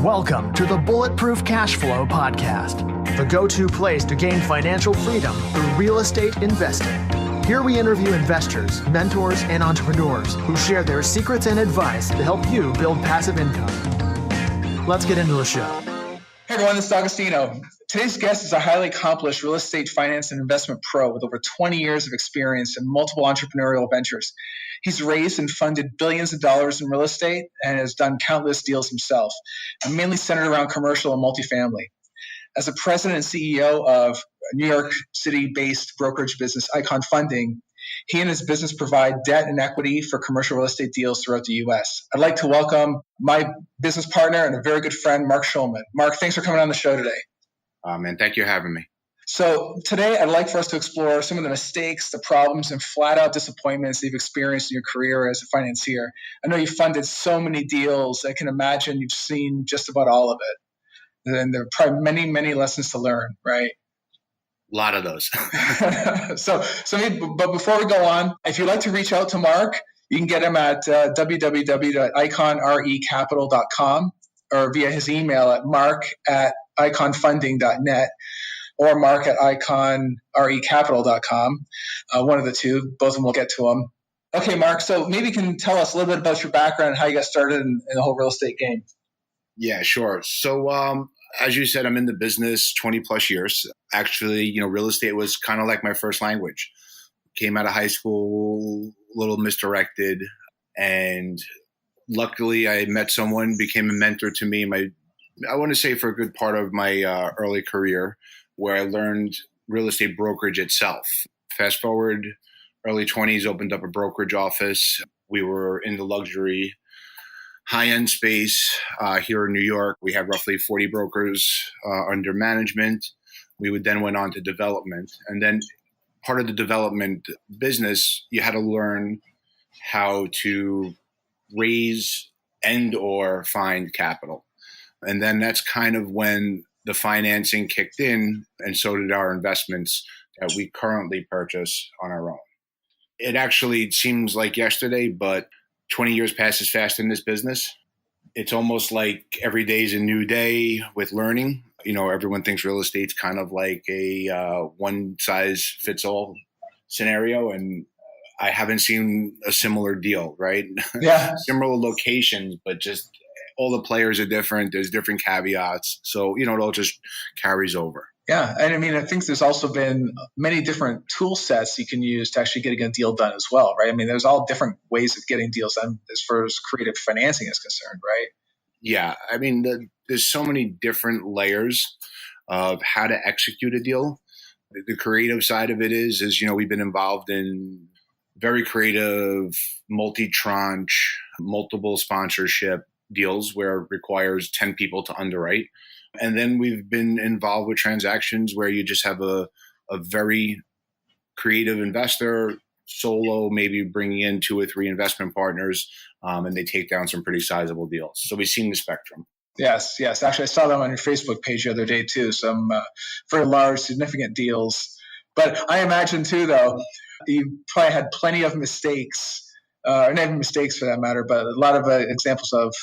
Welcome to the Bulletproof Cashflow podcast, the go-to place to gain financial freedom through real estate investing. Here we interview investors, mentors, and entrepreneurs who share their secrets and advice to help you build passive income. Let's get into the show. Hey everyone, this is Agostino. Today's guest is a highly accomplished real estate finance and investment pro with over 20 years of experience in multiple entrepreneurial ventures. He's raised and funded billions of dollars in real estate and has done countless deals himself, and mainly centered around commercial and multifamily. As the president and CEO of New York City-based brokerage business Icon Funding, he and his business provide debt and equity for commercial real estate deals throughout the U.S. I'd like to welcome my business partner and a very good friend, Marc Schulman. Marc, thanks for coming on the show today. Man, thank you for having me. So today I'd like for us to explore some of the mistakes, the problems, and flat-out disappointments that you've experienced in your career as a financier. I know you've funded so many deals. I can imagine you've seen just about all of it. And there are probably many, many lessons to learn, right? A lot of those. But before we go on, if you'd like to reach out to Marc, you can get him at www.iconrecapital.com or via his email at marc@iconfunding.net or marc@iconrecapital.com. One of the two. Both of them will get to him. Okay, Marc, so maybe you can tell us a little bit about your background and how you got started in the whole real estate game. Yeah, sure. So as you said, I'm in the business 20 plus years. Actually, real estate was kind of like my first language. Came out of high school, a little misdirected, and luckily I met someone, became a mentor to me. I want to say for a good part of my early career, where I learned real estate brokerage itself. Fast forward, early 20s, opened up a brokerage office. We were in the luxury high-end space here in New York. We had roughly 40 brokers under management. We then went on to development. And then part of the development business, you had to learn how to raise and or find capital. And then that's kind of when the financing kicked in, and so did our investments that we currently purchase on our own. It actually seems like yesterday, but 20 years passes fast in this business. It's almost like every day is a new day with learning. Everyone thinks real estate's kind of like a one-size-fits-all scenario, and I haven't seen a similar deal, right? Yeah. Similar locations, but just all the players are different. There's different caveats. So, it all just carries over. Yeah. And I think there's also been many different tool sets you can use to actually getting a deal done as well, right? There's all different ways of getting deals done as far as creative financing is concerned, right? Yeah. There's so many different layers of how to execute a deal. The creative side of it is we've been involved in very creative, multi-tranche, multiple sponsorship deals where it requires 10 people to underwrite. And then we've been involved with transactions where you just have a very creative investor, solo, maybe bringing in 2 or 3 investment partners, and they take down some pretty sizable deals. So we've seen the spectrum. Yes. Actually, I saw them on your Facebook page the other day too. Some very large, significant deals. But I imagine too, though, you probably had plenty of mistakes. Or not even mistakes for that matter, but a lot of examples of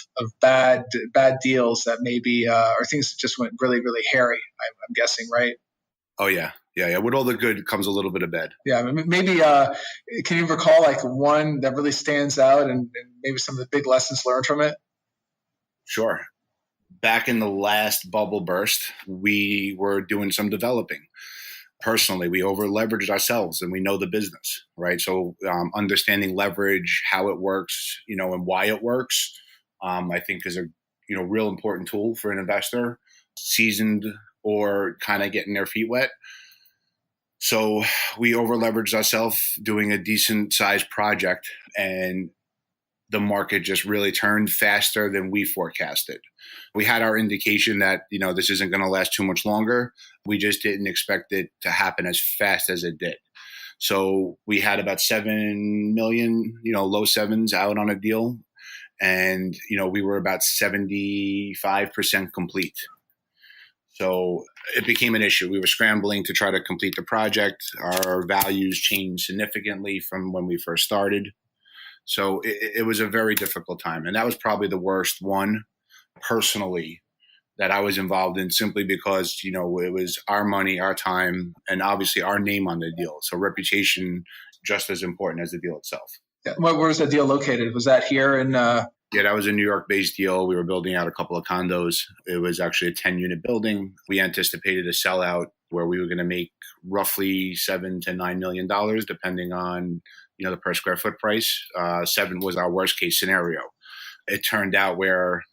bad deals that maybe or things that just went really, really hairy, I'm guessing, right? Oh, yeah. With all the good comes a little bit of bad. Yeah, maybe can you recall like one that really stands out and maybe some of the big lessons learned from it? Sure. Back in the last bubble burst, we were doing some developing. Personally, we over leveraged ourselves and we know the business, right? So understanding leverage, how it works, and why it works, I think is a real important tool for an investor, seasoned or kind of getting their feet wet. So we over leveraged ourselves doing a decent sized project, and the market just really turned faster than we forecasted. We had our indication that, this isn't going to last too much longer. We just didn't expect it to happen as fast as it did. So we had about 7 million, low sevens out on a deal. And, we were about 75% complete. So it became an issue. We were scrambling to try to complete the project. Our values changed significantly from when we first started. So it was a very difficult time. And that was probably the worst one personally that I was involved in simply because, it was our money, our time, and obviously our name on the deal. So reputation just as important as the deal itself. Where was the deal located? Was that here in? Yeah, that was a New York-based deal. We were building out a couple of condos. It was actually a 10-unit building. We anticipated a sellout where we were going to make roughly $7 to $9 million, depending on the per square foot price. 7 was our worst case scenario. It turned out where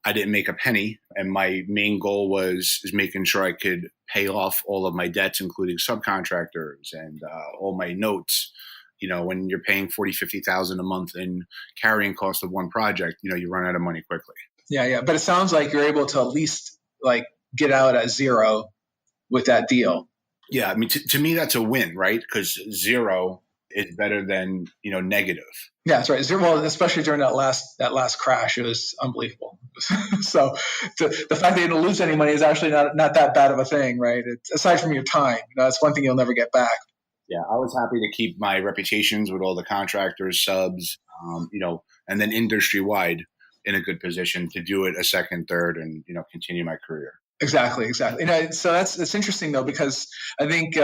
I didn't make a penny, and my main goal was making sure I could pay off all of my debts, including subcontractors and all my notes. When you're paying $40,000-$50,000 a month in carrying cost of one project, you run out of money quickly. Yeah. But it sounds like you're able to at least get out at zero with that deal. Yeah. I mean, to me, that's a win, right? Because zero is better than, negative. Yeah, that's right. Zero, well, especially during that last crash, it was unbelievable. So the fact that you didn't lose any money is actually not that bad of a thing, right? Aside from your time, that's one thing you'll never get back. Yeah, I was happy to keep my reputations with all the contractors, subs, and then industry-wide in a good position to do it a second, third, and, continue my career. Exactly. So that's interesting, though, because I think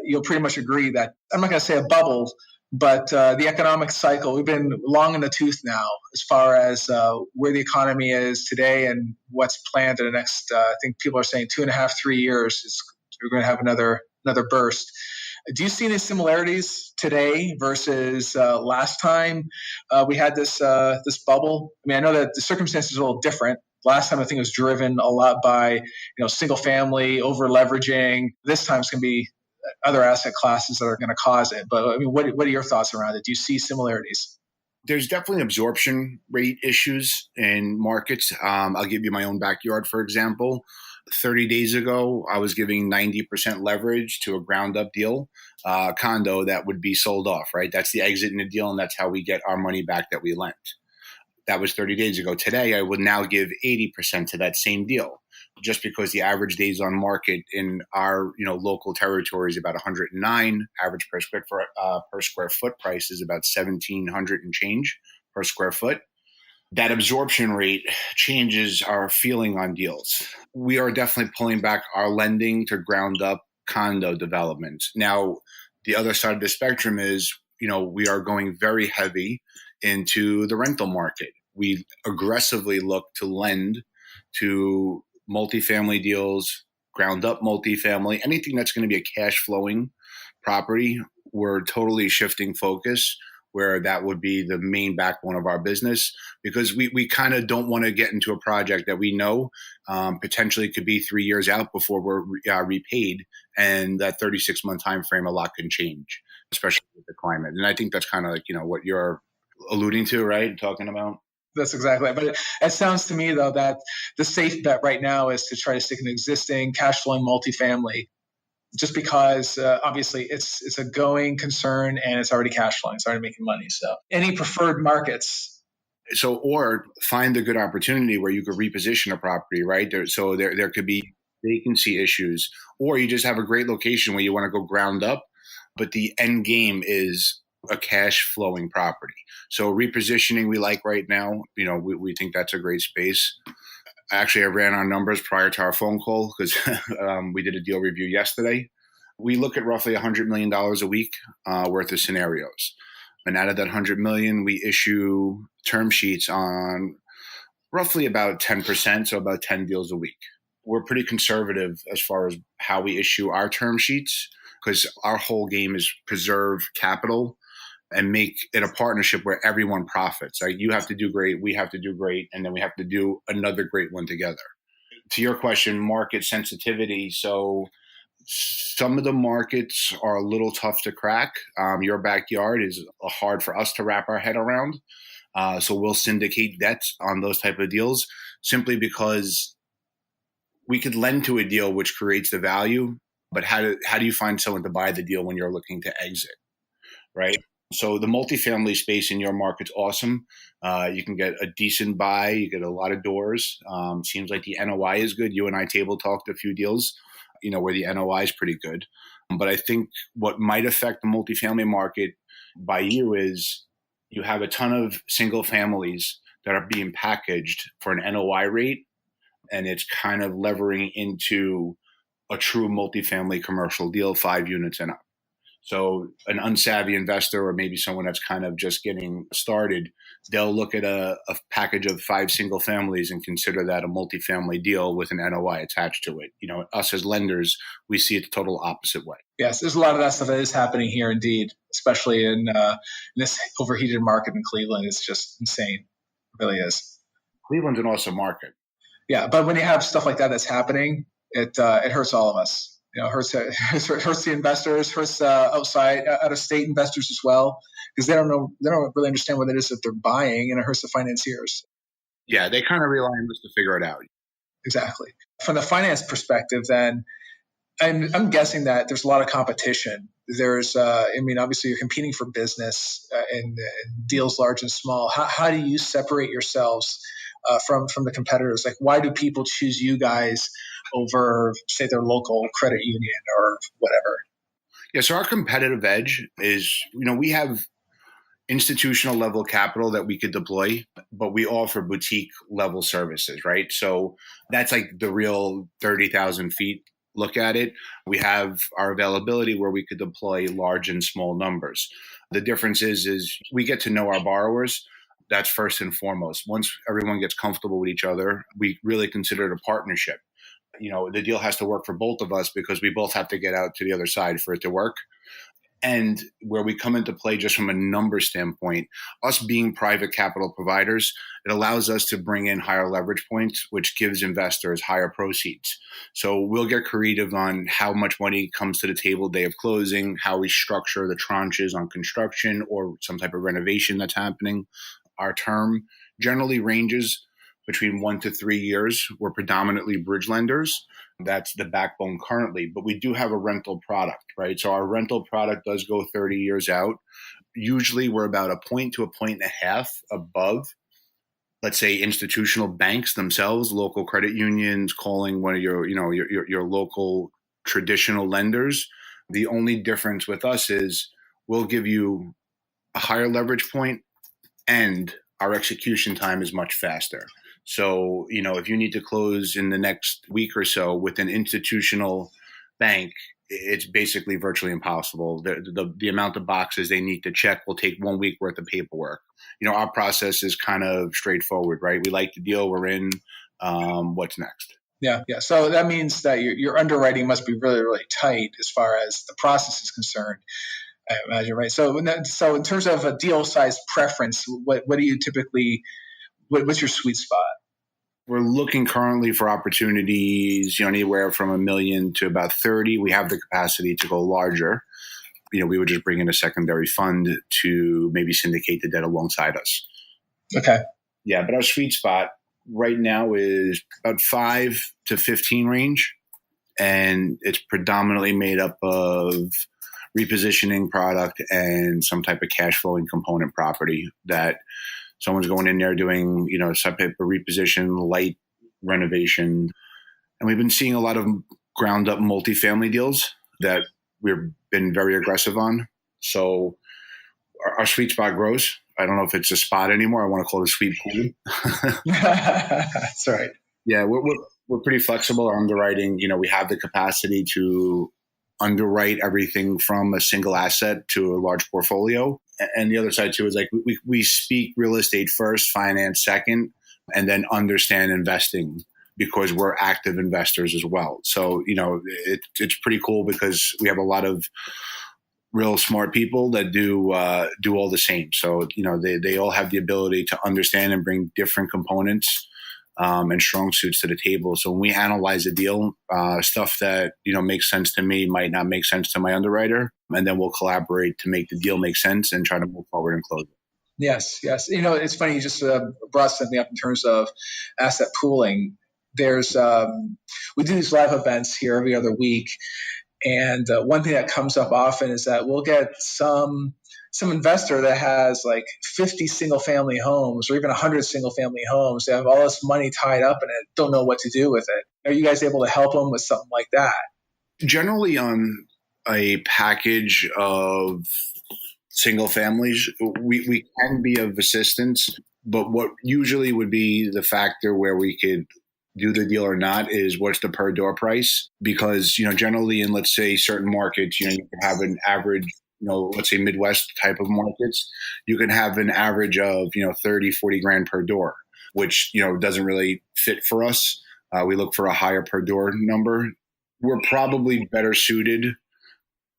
you'll pretty much agree that I'm not going to say a bubble, but the economic cycle, we've been long in the tooth now as far as where the economy is today and what's planned in the next, I think people are saying 2.5, 3 years, we're going to have another burst. Do you see any similarities today versus last time we had this bubble? I mean, I know that the circumstances are a little different. Last time I think it was driven a lot by single family over leveraging. This time it's going to be other asset classes that are going to cause it. But I mean, what are your thoughts around it? Do you see similarities? There's definitely absorption rate issues in markets. I'll give you my own backyard, for example. 30 days ago, I was giving 90% leverage to a ground up deal, condo that would be sold off, right? That's the exit in the deal, and that's how we get our money back that we lent. That was 30 days ago. Today, I would now give 80% to that same deal, just because the average days on market in our local territory is about 109. Average per square foot price is about 1,700 and change per square foot. That absorption rate changes our feeling on deals. We are definitely pulling back our lending to ground up condo development. Now, the other side of the spectrum is, we are going very heavy into the rental market. We aggressively look to lend to multifamily deals, ground up multifamily, anything that's going to be a cash flowing property. We're totally shifting focus where that would be the main backbone of our business, because we kind of don't want to get into a project that we know potentially could be 3 years out before we're repaid. And that 36-month time frame, a lot can change, especially with the climate. And I think that's kind of like, what you're alluding to, right? Talking about. That's exactly right. But it sounds to me, though, that the safe bet right now is to try to stick an existing cash flowing multifamily, just because obviously it's a going concern and it's already cash flowing, it's already making money. So any preferred markets? So, or find a good opportunity where you could reposition a property, right? There could be vacancy issues, or you just have a great location where you want to go ground up, but the end game is a cash flowing property. So repositioning we like right now, we think that's a great space. Actually, I ran our numbers prior to our phone call because we did a deal review yesterday. We look at roughly $100 million a week worth of scenarios. And out of that $100 million, we issue term sheets on roughly about 10%, so about 10 deals a week. We're pretty conservative as far as how we issue our term sheets, because our whole game is preserve capital and make it a partnership where everyone profits. Like, you have to do great, we have to do great, and then we have to do another great one together. To your question, market sensitivity. So some of the markets are a little tough to crack. Your backyard is hard for us to wrap our head around. So we'll syndicate debt on those type of deals simply because we could lend to a deal which creates the value, but how do you find someone to buy the deal when you're looking to exit, right? So the multifamily space in your market's awesome. You can get a decent buy. You get a lot of doors. Seems like the NOI is good. You and I table talked a few deals, where the NOI is pretty good. But I think what might affect the multifamily market by you is you have a ton of single families that are being packaged for an NOI rate, and it's kind of levering into a true multifamily commercial deal, 5 units and up. So an unsavvy investor, or maybe someone that's kind of just getting started, they'll look at a package of 5 single families and consider that a multifamily deal with an NOI attached to it. Us as lenders, we see it the total opposite way. Yes, there's a lot of that stuff that is happening here, indeed, especially in this overheated market in Cleveland. It's just insane. It really is. Cleveland's an awesome market. Yeah, but when you have stuff like that that's happening, it hurts all of us. It hurts the investors, hurts out of state investors as well, because they don't really understand what it is that they're buying, and it hurts the financiers. Yeah, they kind of rely on us to figure it out. Exactly. From the finance perspective, then, I'm guessing that there's a lot of competition. There's, obviously you're competing for business in deals large and small. How do you separate yourselves from the competitors? Like, why do people choose you guys over, say, their local credit union or whatever? Yeah, so our competitive edge is, we have institutional level capital that we could deploy, but we offer boutique level services, right? So that's like the real 30,000 feet look at it. We have our availability where we could deploy large and small numbers. The difference is we get to know our borrowers. That's first and foremost. Once everyone gets comfortable with each other, we really consider it a partnership. The deal has to work for both of us because we both have to get out to the other side for it to work. And where we come into play just from a number standpoint, us being private capital providers, it allows us to bring in higher leverage points, which gives investors higher proceeds. So we'll get creative on how much money comes to the table day of closing, how we structure the tranches on construction or some type of renovation that's happening. Our term generally ranges between 1 to 3 years. We're predominantly bridge lenders. That's the backbone currently, but we do have a rental product, right? So our rental product does go 30 years out. Usually we're about a point to a point and a half above, let's say, institutional banks themselves, local credit unions calling one of your local traditional lenders. The only difference with us is we'll give you a higher leverage point and our execution time is much faster. So, if you need to close in the next week or so with an institutional bank, it's basically virtually impossible. The amount of boxes they need to check will take 1 week worth of paperwork. Our process is kind of straightforward, right? We like the deal, we're in. What's next? Yeah. So that means that your underwriting must be really, really tight as far as the process is concerned, I imagine, right? So in terms of a deal size preference, what do you typically? What's your sweet spot? We're looking currently for opportunities, anywhere from $1 million to about 30. We have the capacity to go larger. We would just bring in a secondary fund to maybe syndicate the debt alongside us. Okay. Yeah, but our sweet spot right now is about 5 to 15 range, and it's predominantly made up of repositioning product and some type of cash flowing component property that someone's going in there doing, some type of reposition, light renovation. And we've been seeing a lot of ground up multifamily deals that we've been very aggressive on. So our sweet spot grows. I don't know if it's a spot anymore. I want to call it a sweet pool. That's right. Yeah, we're pretty flexible. Our underwriting, we have the capacity to underwrite everything from a single asset to a large portfolio. And the other side too is like we speak real estate first, finance second, and then understand investing because we're active investors as well. So, it's pretty cool because we have a lot of real smart people that do all the same. So, they all have the ability to understand and bring different components and strong suits to the table. So when we analyze a deal, stuff that, makes sense to me might not make sense to my underwriter. And then we'll collaborate to make the deal make sense and try to move forward and close it. Yes. It's funny. You just brought something up in terms of asset pooling. There's we do these live events here every other week. And one thing that comes up often is that we'll get some investor that has like 50 single family homes or even 100 single family homes. They have all this money tied up in it, don't know what to do with it. Are you guys able to help them with something like that? Generally on a package of single families, we can be of assistance, but what usually would be the factor where we could do the deal or not is what's the per door price? Because, generally in, let's say, certain markets, you can have an average, let's say Midwest type of markets, you can have an average of, 30, 40 grand per door, which, doesn't really fit for us. We look for a higher per door number. We're probably better suited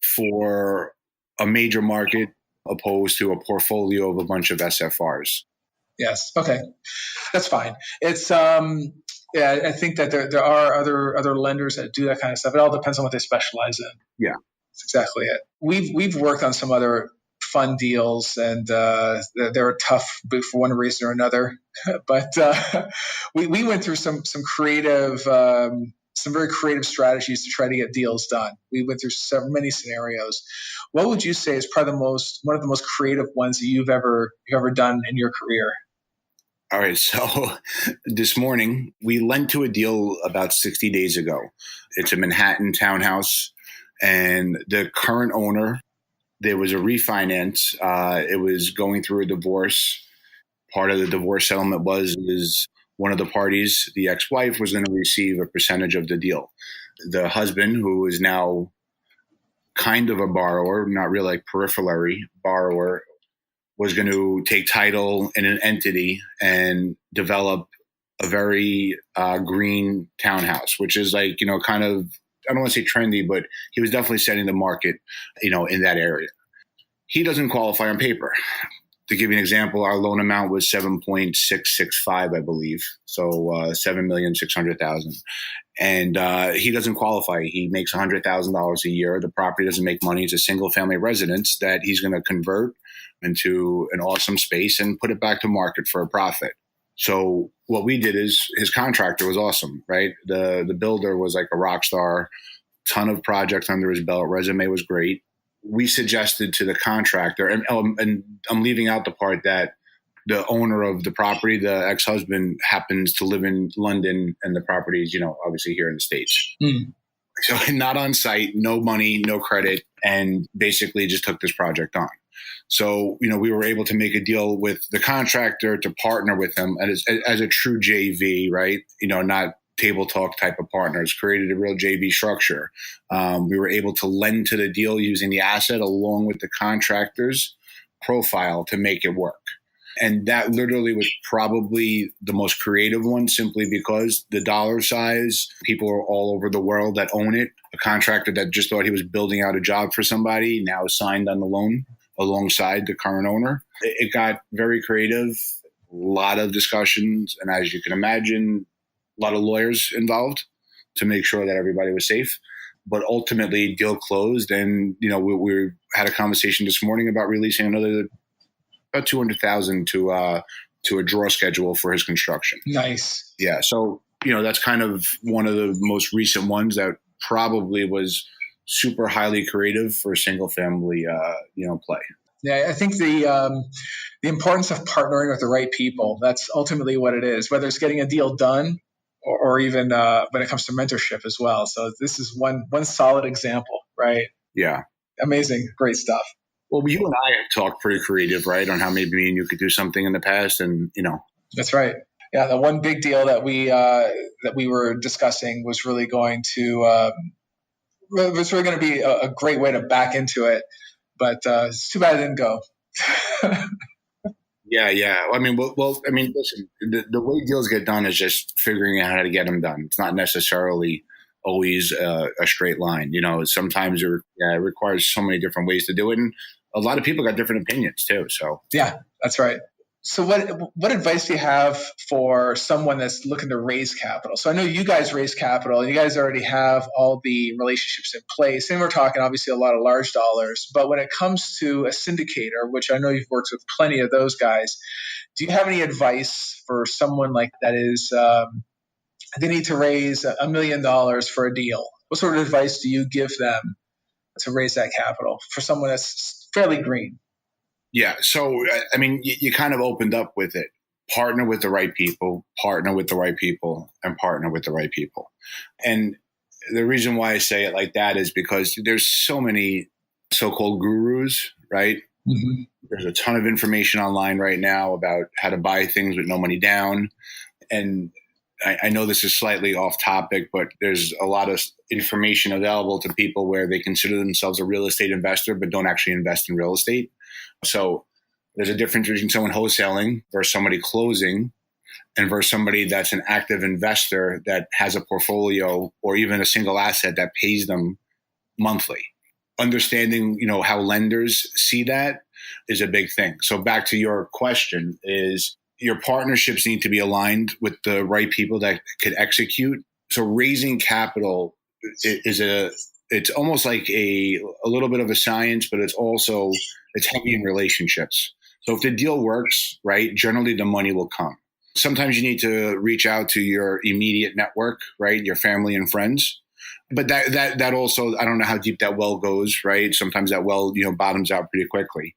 for a major market opposed to a portfolio of a bunch of SFRs. Yes. Okay. That's fine. It's, I think that there are other lenders that do that kind of stuff. It all depends on what they specialize in. Yeah. That's exactly it. We've worked on some other fun deals, and they were tough for one reason or another. But we went through some creative, some very creative strategies to try to get deals done. We went through many scenarios. What would you say is probably one of the most creative ones that you've ever done in your career? All right. So this morning we lent to a deal about 60 days ago. It's a Manhattan townhouse, and the current owner, there was a refinance. It was going through a divorce. Part of the divorce settlement is one of the parties, the ex-wife, was going to receive a percentage of the deal. The husband, who is now kind of a borrower, not really like peripherally borrower, was going to take title in an entity and develop a very green townhouse, which is like, kind of, I don't want to say trendy, but he was definitely setting the market, in that area. He doesn't qualify on paper. To give you an example, our loan amount was 7.665, I believe. So $7,600,000. And he doesn't qualify. He makes $100,000 a year. The property doesn't make money. It's a single family residence that he's going to convert into an awesome space and put it back to market for a profit. So what we did is his contractor was awesome, right? The builder was like a rock star, ton of projects under his belt. Resume was great. We suggested to the contractor, and I'm leaving out the part that the owner of the property, the ex-husband, happens to live in London, and the property is, obviously here in the States. Mm. So not on site, no money, no credit, and basically just took this project on. So, we were able to make a deal with the contractor to partner with him as a true JV, right? Not table talk type of partners, created a real JV structure. We were able to lend to the deal using the asset along with the contractor's profile to make it work. And that literally was probably the most creative one, simply because the dollar size, people are all over the world that own it. A contractor that just thought he was building out a job for somebody now signed on the loan alongside the current owner. It got very creative, a lot of discussions. And as you can imagine, a lot of lawyers involved to make sure that everybody was safe. But ultimately, deal closed. And, we had a conversation this morning about releasing another about $200,000 to a draw schedule for his construction. Nice. Yeah. So, that's kind of one of the most recent ones that probably was super highly creative for a single family, play. Yeah, I think the importance of partnering with the right people, that's ultimately what it is, whether it's getting a deal done or even when it comes to mentorship as well. So this is one solid example, right? Yeah. Amazing. Great stuff. Well, you and I have talked pretty creative, right, on how maybe me and you could do something in the past, and That's right. Yeah, the one big deal that we were discussing was really going to be a great way to back into it, but it's too bad it didn't go. Yeah. I mean, listen, the way deals get done is just figuring out how to get them done. It's not necessarily always a straight line. Sometimes it requires so many different ways to do it, and a lot of people got different opinions too. So yeah, that's right. So what advice do you have for someone that's looking to raise capital? So I know you guys raise capital and you guys already have all the relationships in place. And we're talking obviously a lot of large dollars. But when it comes to a syndicator, which I know you've worked with plenty of those guys, do you have any advice for someone like that is they need to raise $1 million for a deal? What sort of advice do you give them to raise that capital for someone that's fairly green? Yeah. So, I mean, you kind of opened up with it. Partner with the right people, partner with the right people, and partner with the right people. And the reason why I say it like that is because there's so many so-called gurus, right? Mm-hmm. There's a ton of information online right now about how to buy things with no money down. And I know this is slightly off topic, but there's a lot of information available to people where they consider themselves a real estate investor, but don't actually invest in real estate. So there's a difference between someone wholesaling versus somebody closing and versus somebody that's an active investor that has a portfolio or even a single asset that pays them monthly. Understanding, how lenders see that is a big thing. So back to your question is your partnerships need to be aligned with the right people that could execute. So raising capital it's almost like a little bit of a science, but it's heavy in relationships. So if the deal works, right, generally the money will come. Sometimes you need to reach out to your immediate network, right, your family and friends. But that also, I don't know how deep that well goes, right? Sometimes that well, bottoms out pretty quickly.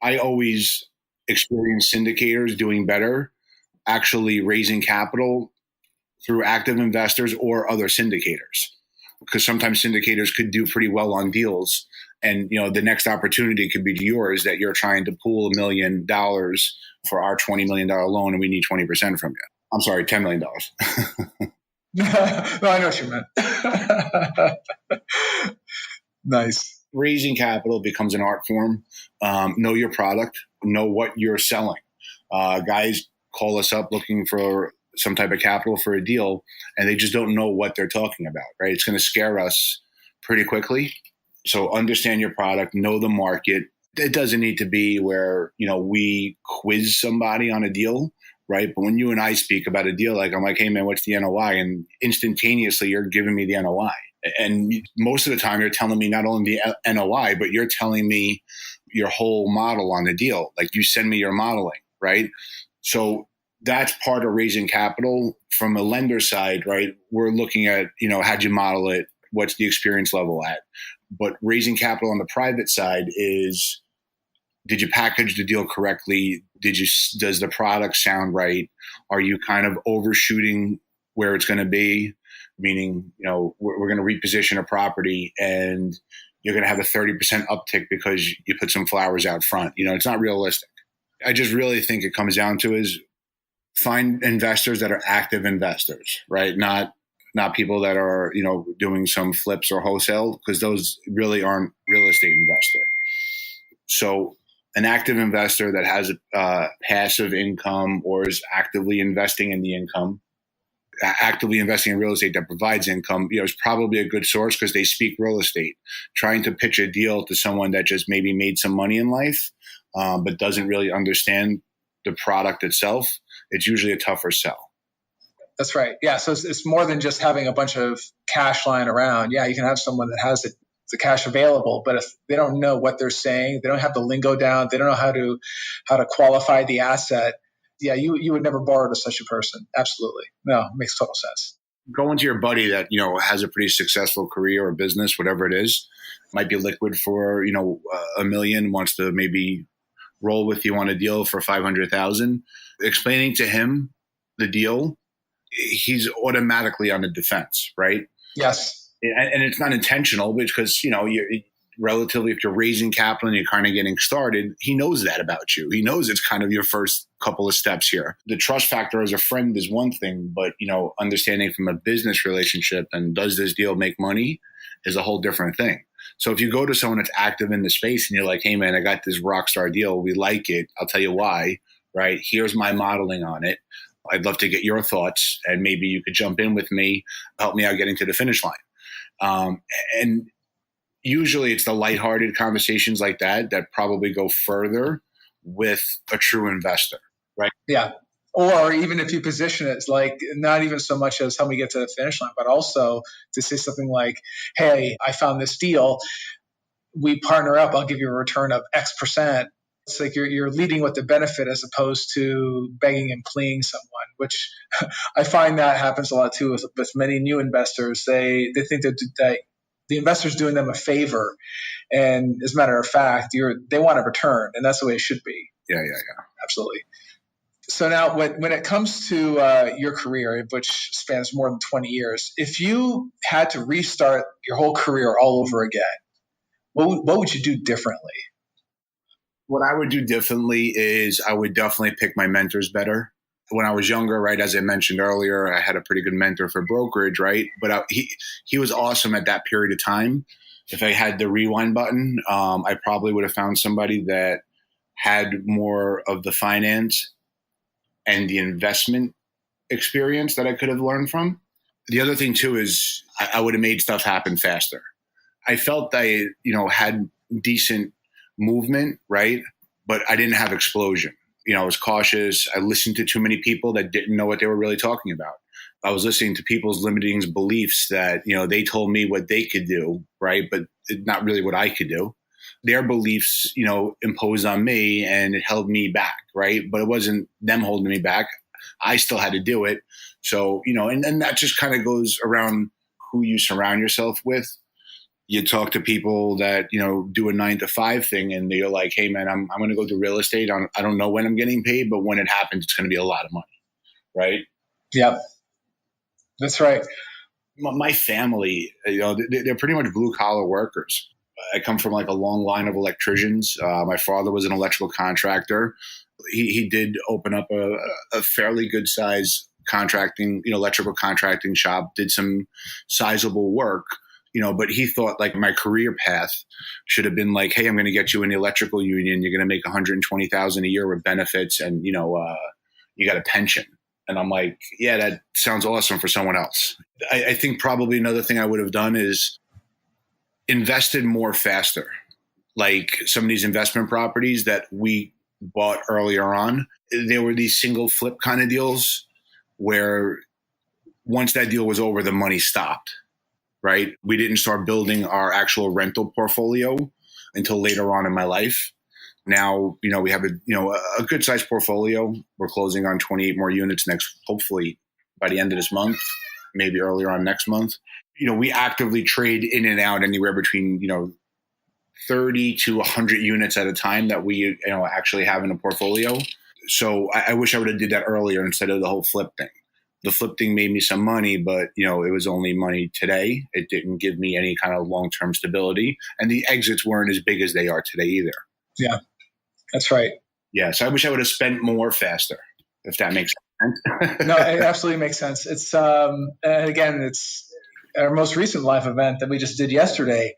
I always experience syndicators doing better, actually raising capital through active investors or other syndicators. Because sometimes syndicators could do pretty well on deals. And, the next opportunity could be yours that you're trying to pool $1 million for our $20 million loan and we need 20% from you. I'm sorry, $10 million. No, I know what you meant. Nice. Raising capital becomes an art form. Know your product. Know what you're selling. Guys call us up looking for some type of capital for a deal, and they just don't know what they're talking about, right? It's going to scare us pretty quickly. So understand your product. Know the market. It doesn't need to be where, we quiz somebody on a deal, right? But when you and I speak about a deal, I'm like, hey, man, what's the NOI? And instantaneously, you're giving me the NOI. And most of the time, you're telling me not only the NOI, but you're telling me your whole model on the deal. Like you send me your modeling, right? So that's part of raising capital. From a lender side, right? We're looking at, how'd you model it? What's the experience level at? But raising capital on the private side is, did you package the deal correctly? Does the product sound right? Are you kind of overshooting where it's going to be? Meaning, we're going to reposition a property and you're going to have a 30% uptick because you put some flowers out front. It's not realistic. I just really think it comes down to is find investors that are active investors, right? Not people that are, doing some flips or wholesale, because those really aren't real estate investor. So an active investor that has a passive income or is actively investing in the income, actively investing in real estate that provides income, is probably a good source because they speak real estate. Trying to pitch a deal to someone that just maybe made some money in life, but doesn't really understand the product itself, it's usually a tougher sell. That's right. Yeah. So it's more than just having a bunch of cash lying around. Yeah, you can have someone that has the cash available, but if they don't know what they're saying, they don't have the lingo down, they don't know how to qualify the asset. Yeah, you would never borrow to such a person. Absolutely. No, it makes total sense. Going to your buddy that, has a pretty successful career or business, whatever it is, might be liquid for, $1 million, wants to maybe roll with you on a deal for $500,000. Explaining to him the deal, he's automatically on the defense, right? Yes. And it's not intentional because, you're relatively, if you're raising capital and you're kind of getting started, he knows that about you. He knows it's kind of your first couple of steps here. The trust factor as a friend is one thing, but, understanding from a business relationship and does this deal make money is a whole different thing. So if you go to someone that's active in the space and you're like, hey, man, I got this rock star deal. We like it. I'll tell you why, right? Here's my modeling on it. I'd love to get your thoughts and maybe you could jump in with me, help me out getting to the finish line. And usually it's the lighthearted conversations like that probably go further with a true investor, right? Yeah. Or even if you position it like not even so much as help me get to the finish line, but also to say something like, hey, I found this deal. We partner up. I'll give you a return of X percent. It's like you're leading with the benefit as opposed to begging and pleading someone, which I find that happens a lot too with many new investors. They think that the investor's doing them a favor. And as a matter of fact, they want a return, and that's the way it should be. Yeah. Absolutely. So now when it comes to your career, which spans more than 20 years, if you had to restart your whole career all over again, what would you do differently? What I would do differently is I would definitely pick my mentors better. when I was younger, right, as I mentioned earlier, I had a pretty good mentor for brokerage, right? But he was awesome at that period of time. If I had the rewind button, I probably would have found somebody that had more of the finance and the investment experience that I could have learned from. The other thing too is I would have made stuff happen faster. I felt I, had decent movement, right? But I didn't have explosion. I was cautious. I listened to too many people that didn't know what they were really talking about. I was listening to people's limiting beliefs that, they told me what they could do, right? But not really what I could do. Their beliefs, imposed on me and it held me back, right? But it wasn't them holding me back. I still had to do it. So, and then that just kind of goes around who you surround yourself with. You talk to people that, do a 9-to-5 thing and you're like, hey man, I'm going to go do real estate. I don't know when I'm getting paid, but when it happens, it's going to be a lot of money. Right. Yep. That's right. My family, they're pretty much blue collar workers. I come from like a long line of electricians. My father was an electrical contractor. He did open up a fairly good size contracting, electrical contracting shop, did some sizable work, but he thought like my career path should have been like, hey, I'm going to get you in the electrical union. You're going to make $120,000 a year with benefits and, you got a pension. And I'm like, yeah, that sounds awesome for someone else. I think probably another thing I would have done is invested more faster. Like some of these investment properties that we bought earlier on, there were these single flip kind of deals where once that deal was over, the money stopped, right? We didn't start building our actual rental portfolio until later on in my life. Now, we have a good sized portfolio. We're closing on 28 more units hopefully by the end of this month, maybe earlier on next month. We actively trade in and out anywhere between, 30 to 100 units at a time that we, actually have in a portfolio. So I wish I would have did that earlier instead of the whole flip thing. The flip thing made me some money, but, it was only money today. It didn't give me any kind of long-term stability. And the exits weren't as big as they are today either. Yeah, that's right. Yeah. So I wish I would have spent more faster, if that makes sense. No, it absolutely makes sense. It's, again, it's our most recent live event that we just did yesterday.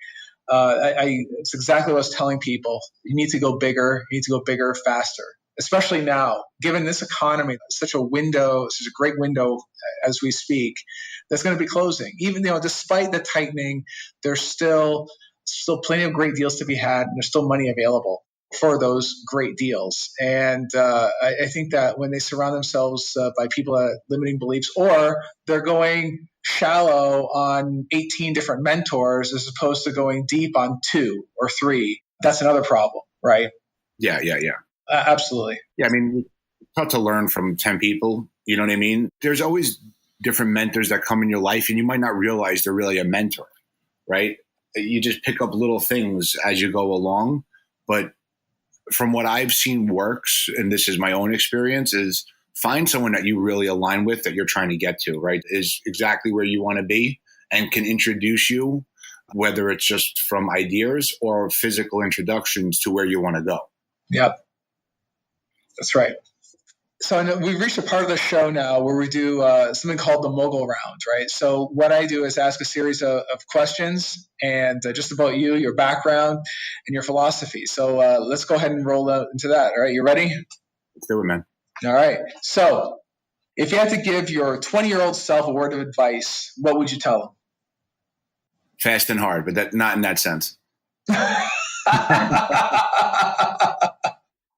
It's exactly what I was telling people. You need to go bigger. You need to go bigger, faster, especially now, given this economy, such a great window as we speak, that's going to be closing. Even, despite the tightening, there's still plenty of great deals to be had. And there's still money available for those great deals. And I think that when they surround themselves by people at limiting beliefs, or they're going shallow on 18 different mentors as opposed to going deep on 2 or 3, that's another problem, right? Yeah. Absolutely. Yeah, I mean, it's tough to learn from 10 people. You know what I mean? There's always different mentors that come in your life, and you might not realize they're really a mentor, right? You just pick up little things as you go along. But from what I've seen works, and this is my own experience, is find someone that you really align with, that you're trying to get to, right? Is exactly where you want to be and can introduce you, whether it's just from ideas or physical introductions to where you want to go. Yep. That's right. So we've reached a part of the show now where we do something called the mogul round, right? So what I do is ask a series of questions and just about you, your background, and your philosophy. So let's go ahead and roll into that. All right, you ready? Let's do it, man. All right. So if you had to give your 20-year-old self a word of advice, what would you tell him? Fast and hard, but not in that sense.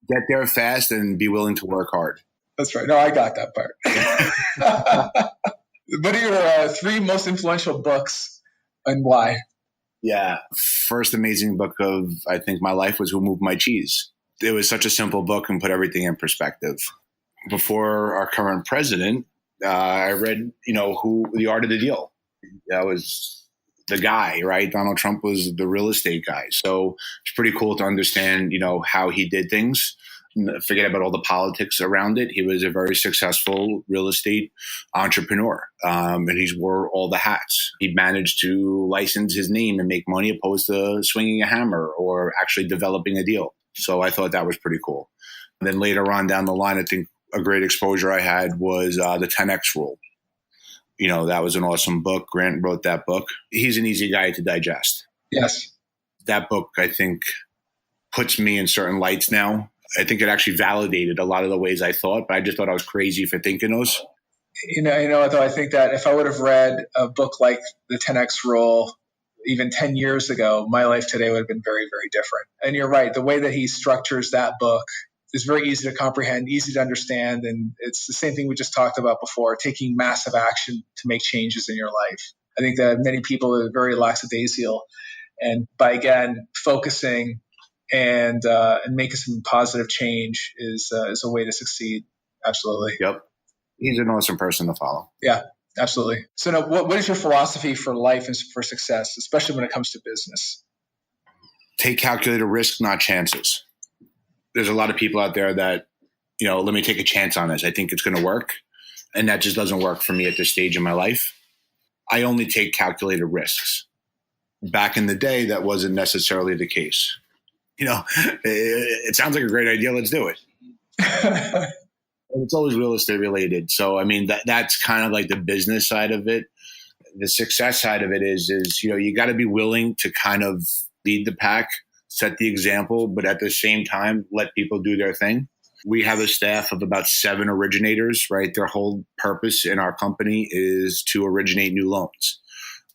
Get there fast and be willing to work hard. That's right. No, I got that part. What are your 3 most influential books and why? Yeah. First amazing book of, I think, my life was Who Moved My Cheese. It was such a simple book and put everything in perspective. Before our current president, I read, Who The Art of the Deal. That was the guy, right? Donald Trump was the real estate guy. So it's pretty cool to understand, how he did things. Forget about all the politics around it. He was a very successful real estate entrepreneur, and he's wore all the hats. He managed to license his name and make money opposed to swinging a hammer or actually developing a deal. So I thought that was pretty cool. And then later on down the line, I think a great exposure I had was the 10X rule. That was an awesome book. Grant wrote that book. He's an easy guy to digest. Yes. That book, I think, puts me in certain lights now. I think it actually validated a lot of the ways I thought, but I just thought I was crazy for thinking those. Though I think that if I would have read a book like the 10X rule even 10 years ago, my life today would have been very, very different. And you're right. The way that he structures that book is very easy to comprehend, easy to understand. And it's the same thing we just talked about before, taking massive action to make changes in your life. I think that many people are very lackadaisical. And by, again, focusing and making some positive change is a way to succeed. Absolutely. Yep. He's an awesome person to follow. Yeah, absolutely. So now, what is your philosophy for life and for success, especially when it comes to business? Take calculated risk, not chances. There's a lot of people out there that, let me take a chance on this. I think it's going to work. And that just doesn't work for me at this stage in my life. I only take calculated risks. Back in the day, that wasn't necessarily the case. It sounds like a great idea. Let's do it. It's always real estate related. So, that's kind of like the business side of it. The success side of it is you got to be willing to kind of lead the pack, set the example, but at the same time, let people do their thing. We have a staff of about 7 originators, right? Their whole purpose in our company is to originate new loans.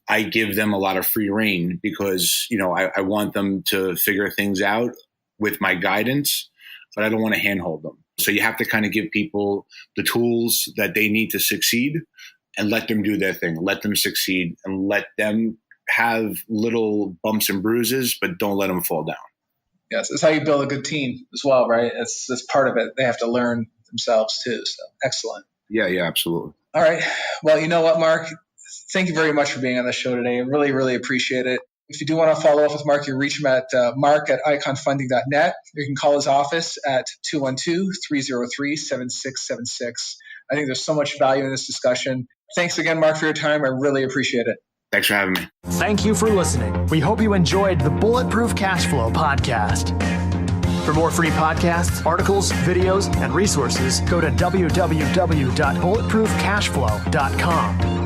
I give them a lot of free rein because, I want them to figure things out with my guidance, but I don't want to handhold them. So you have to kind of give people the tools that they need to succeed and let them do their thing, let them succeed and let them have little bumps and bruises, but don't let them fall down. Yes, it's how you build a good team as well, right? That's part of it. They have to learn themselves too. So excellent. Yeah, absolutely. All right. Well, you know what, Marc? Thank you very much for being on the show today. I really, really appreciate it. If you do want to follow up with Marc, you can reach him at marc@iconfunding.net. You can call his office at 212-303-7676. I think there's so much value in this discussion. Thanks again, Marc, for your time. I really appreciate it. Thanks for having me. Thank you for listening. We hope you enjoyed the Bulletproof Cashflow podcast. For more free podcasts, articles, videos, and resources, go to www.bulletproofcashflow.com.